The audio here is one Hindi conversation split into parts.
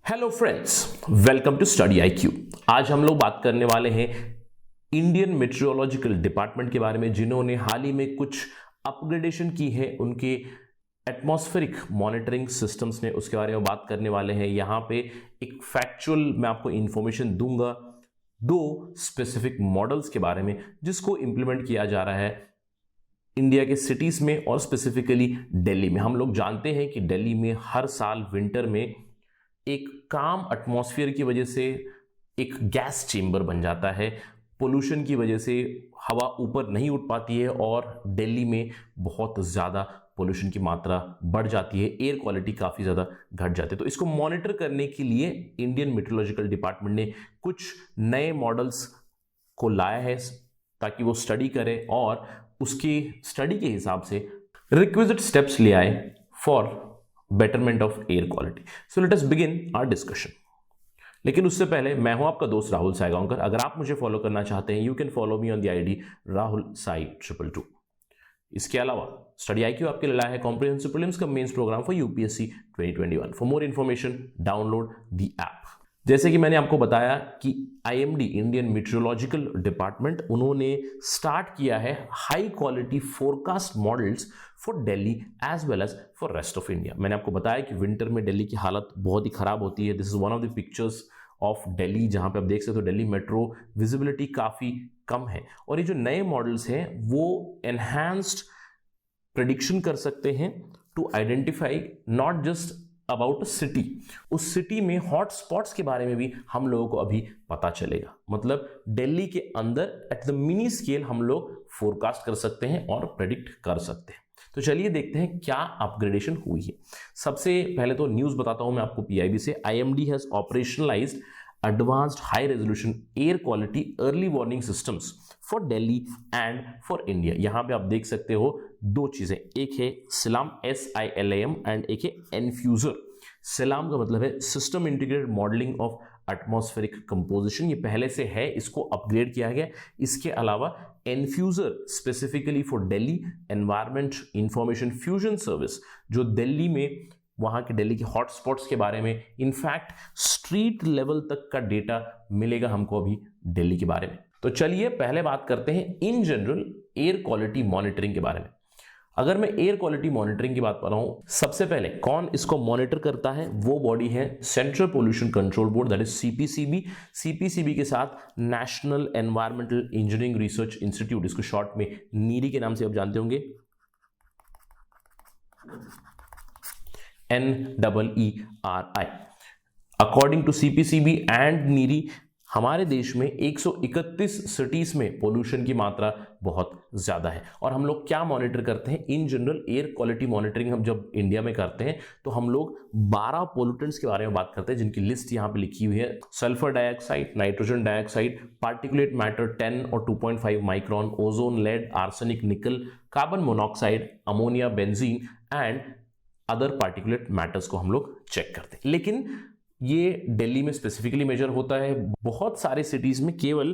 Hello friends, welcome to study IQ। आज हम लोग बात करने वाले हैं इंडियन मेट्रोलॉजिकल डिपार्टमेंट के बारे में, जिन्होंने हाल ही में कुछ अपग्रेडेशन की है उनके एटमॉस्फेरिक मॉनिटरिंग सिस्टम्स ने। उसके बारे में बात करने वाले हैं। यहाँ पे एक फैक्चुअल मैं आपको इंफॉर्मेशन दूंगा दो स्पेसिफिक मॉडल्स के बारे में जिसको इंप्लीमेंट किया जा रहा है इंडिया के सिटीज में और स्पेसिफिकली दिल्ली में। हम लोग जानते हैं कि दिल्ली में हर साल विंटर में एक काम एटमॉस्फेयर की वजह से एक गैस चेंबर बन जाता है। पोल्यूशन की वजह से हवा ऊपर नहीं उठ पाती है और दिल्ली में बहुत ज़्यादा पोल्यूशन की मात्रा बढ़ जाती है, एयर क्वालिटी काफ़ी ज़्यादा घट जाती है। तो इसको मॉनिटर करने के लिए इंडियन मेट्रोलॉजिकल डिपार्टमेंट ने कुछ नए मॉडल्स को लाया है ताकि वो स्टडी करे और उसकी स्टडी के हिसाब से रिक्विजिट स्टेप्स ले आए for betterment of air quality. So let us begin our discussion. लेकिन उससे पहले मैं हूं आपका दोस्त राहुल साईगांवकर। अगर आप मुझे फॉलो करना चाहते हैं, you can follow me on the ID Rahul Sai 222। इसके अलावा स्टडी IQ आपके लिए लाया है कॉम्प्रिहेंसिव प्रीलिम्स का mains program for UPSC 2021। For more information download the app. जैसे कि मैंने आपको बताया कि IMD इंडियन मेट्रोलॉजिकल डिपार्टमेंट उन्होंने स्टार्ट किया है high quality forecast models for Delhi as well as for rest of India. मैंने आपको बताया कि विंटर में दिल्ली की हालत बहुत ही खराब होती है। This is one of the pictures of Delhi, जहां पे आप देख सकते हो दिल्ली मेट्रो विजिबिलिटी काफ़ी कम है। और ये जो नए मॉडल्स हैं वो एनहांस्ड प्रेडिक्शन कर सकते हैं to identify not just about city, उस सिटी में हॉट स्पॉट्स के बारे में भी हम लोगों को अभी पता चलेगा। मतलब दिल्ली के अंदर एट द मिनी स्केल हम लोग फोरकास्ट कर सकते हैं और प्रेडिक्ट कर सकते हैं। तो चलिए देखते हैं क्या अपग्रेडेशन हुई है। सबसे पहले तो न्यूज बताता हूं मैं आपको PIB से। IMD has operationalised advanced high resolution air quality early warning systems for Delhi and for India. यहां पे आप देख सकते हो दो चीजें, एक है सिलाम SILAM एंड एक है एनफ्यूजर। सिलाम का मतलब है system integrated modelling of atmospheric composition, ये पहले से है, इसको अपग्रेड किया गया। इसके अलावा ENFUSER specifically for Delhi environment information fusion service, जो दिल्ली में वहां के दिल्ली के हॉटस्पॉट्स के बारे में इनफैक्ट स्ट्रीट लेवल तक का डेटा मिलेगा हमको अभी दिल्ली के बारे में। तो चलिए पहले बात करते हैं in general air quality monitoring के बारे में। अगर मैं एयर क्वालिटी मॉनिटरिंग की बात कर रहा हूं, सबसे पहले कौन इसको मॉनिटर करता है, वो बॉडी है central pollution control board, that is CPCB। CPCB के साथ national environmental engineering research institute, इसको शॉर्ट में नीरी के नाम से आप जानते होंगे, NEERI। According to CPCB and NEERI, हमारे देश में 131 सिटीज में पोल्यूशन की मात्रा बहुत ज्यादा है। और हम लोग क्या मॉनिटर करते हैं, in general air quality monitoring हम जब इंडिया में करते हैं तो हम लोग 12 पोल्यूटेंट्स के बारे में बात करते हैं, जिनकी लिस्ट यहां पे लिखी हुई है। Sulphur dioxide, nitrogen dioxide, particulate matter 10 और 2.5 माइक्रोन, ओजोन, लेड, आर्सेनिक, निकल, carbon monoxide, ammonia, benzene and other particulate matters को हम लोग चेक करते हैं। लेकिन ये दिल्ली में स्पेसिफिकली मेजर होता है। बहुत सारे सिटीज में केवल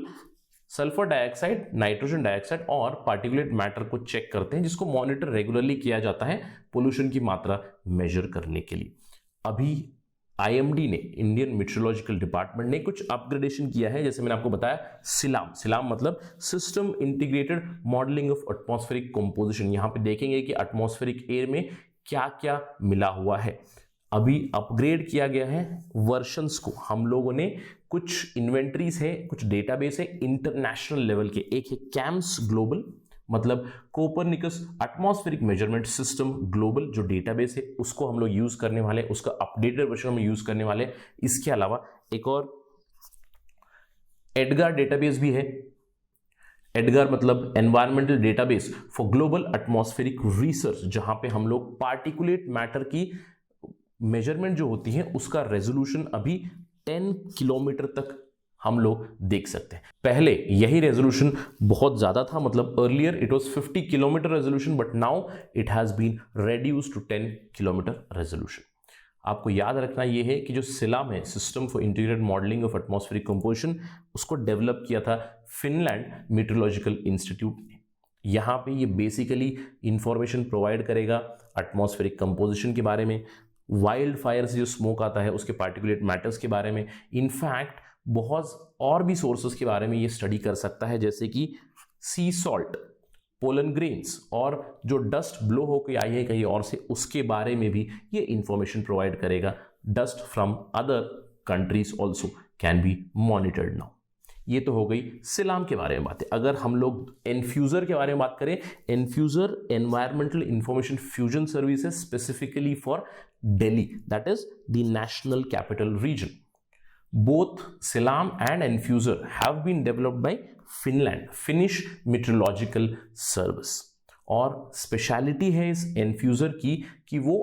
सल्फर डाइऑक्साइड, नाइट्रोजन डाइऑक्साइड और पार्टिकुलेट मैटर को चेक करते हैं, जिसको मॉनिटर रेगुलरली किया जाता है पोल्यूशन की मात्रा मेजर करने के लिए। अभी IMD ने, इंडियन मेट्रोलॉजिकल डिपार्टमेंट ने कुछ अपग्रेडेशन किया है। जैसे मैंने आपको बताया सिलाम मतलब system integrated modelling of atmospheric composition. यहां पे देखेंगे कि एटमॉस्फेरिक एयर में क्या क्या मिला हुआ है। अभी अपग्रेड किया गया है वर्जन्स को। हम लोगों ने कुछ इन्वेंटरीज है, कुछ डेटाबेस है इंटरनेशनल लेवल के। एक है कैम्स ग्लोबल, मतलब Copernicus atmospheric measurement system global, जो डेटाबेस है उसको हम लोग यूज करने वाले, उसका अपडेटेड वर्जन में यूज करने वाले। इसके अलावा एक और एडगार डेटाबेस भी है। एडगार मतलब environmental database for global atmospheric research, जहां पे हम लोग पार्टिकुलेट मैटर की मेजरमेंट जो होती है उसका रेजोल्यूशन अभी 10 किलोमीटर तक हम लोग देख सकते हैं। पहले यही रेजोल्यूशन बहुत ज्यादा था, मतलब earlier it was 50 kilometre resolution, but now it has been reduced to 10 kilometre resolution. आपको याद रखना यह है कि जो सिलाम है, system for integrated modelling of atmospheric composition, उसको डेवलप किया था फिनलैंड मेट्रोलॉजिकल इंस्टीट्यूट ने। यहाँ पे ये बेसिकली इंफॉर्मेशन प्रोवाइड करेगा एटमॉस्फेरिक कंपोजिशन के बारे में, वाइल्ड फायर से जो स्मोक आता है उसके पार्टिकुलेट मैटर्स के बारे में, इनफैक्ट बहुत और भी सोर्सेस के बारे में ये स्टडी कर सकता है, जैसे कि सी सॉल्ट, पोलन ग्रेन्स, और जो डस्ट ब्लो होकर आई है कहीं और से उसके बारे में भी ये इंफॉर्मेशन प्रोवाइड करेगा। Dust from other countries also can be monitored now. ये तो हो गई सिलाम के बारे में बातें। अगर हम लोग एनफ्यूजर के बारे में बात करें, ENFUSER environmental information fusion service है specifically for Delhi, that is the national capital region. Both SILAM and ENFUSER have been developed by Finland, Finnish meteorological service. और स्पेशलिटी है इस एनफ्यूजर की कि वो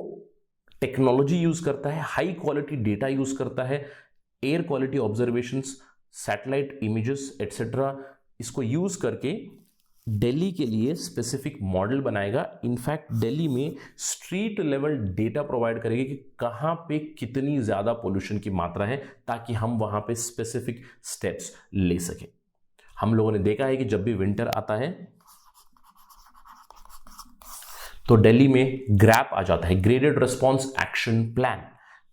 टेक्नोलॉजी यूज करता है, हाई क्वालिटी डेटा यूज करता है, air quality observations, satellite images etcetera, इसको यूज करके दिल्ली के लिए स्पेसिफिक मॉडल बनाएगा। इनफैक्ट दिल्ली में स्ट्रीट लेवल डेटा प्रोवाइड करेगी कि कहां पे कितनी ज्यादा पोल्यूशन की मात्रा है, ताकि हम वहां पे स्पेसिफिक स्टेप्स ले सकें। हम लोगों ने देखा है कि जब भी विंटर आता है तो दिल्ली में ग्रैप आ जाता है, ग्रेडेड रिस्पॉन्स एक्शन प्लान,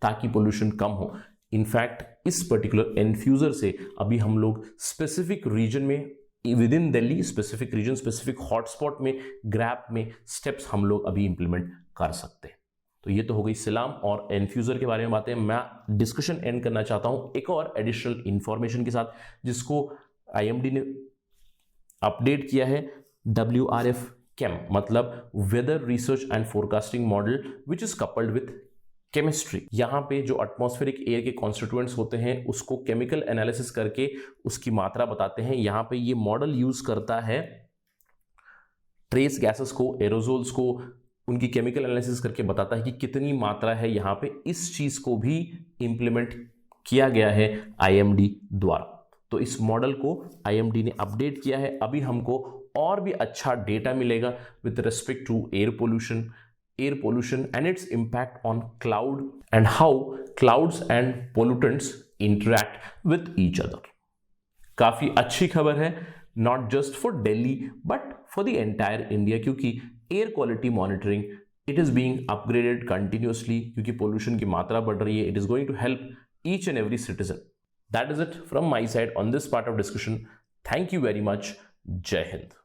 ताकि पोल्यूशन कम हो। इनफैक्ट इस पर्टिकुलर एनफ्यूजर से अभी हम लोग स्पेसिफिक रीजन में, within Delhi specific region, specific hotspot में, ग्रैप में स्टेप्स हम लोग अभी इंप्लीमेंट कर सकते हैं। तो ये तो हो गई सिलाम और एनफ्यूजर के बारे में बातें। मैं डिस्कशन एंड करना चाहता हूं एक और एडिशनल इंफॉर्मेशन के साथ, जिसको IMD ने अपडेट किया है, WRF केम, मतलब weather research and forecasting model which is coupled with chemistry. यहाँ पे जो एटमॉस्फेरिक एयर के कॉन्स्टिट्यूएंट्स होते हैं उसको केमिकल एनालिसिस करके उसकी मात्रा बताते हैं। यहाँ पे ये मॉडल यूज करता है ट्रेस गैसेस को, एरोजोल्स को, उनकी केमिकल एनालिसिस करके बताता है कि कितनी मात्रा है। यहाँ पे इस चीज को भी इंप्लीमेंट किया गया है IMD द्वारा। तो इस मॉडल को IMD ने अपडेट किया है। अभी हमको और भी अच्छा डेटा मिलेगा with respect to air pollution and its impact on cloud and how clouds and pollutants interact with each other। काफी अच्छी खबर है, not just for Delhi but for the entire India, क्योंकि air quality monitoring it is being upgraded continuously, क्योंकि pollution की मात्रा बढ़ रही है। It is going to help each and every citizen। That is it from my side on this part of discussion. Thank you very much. Jai Hind।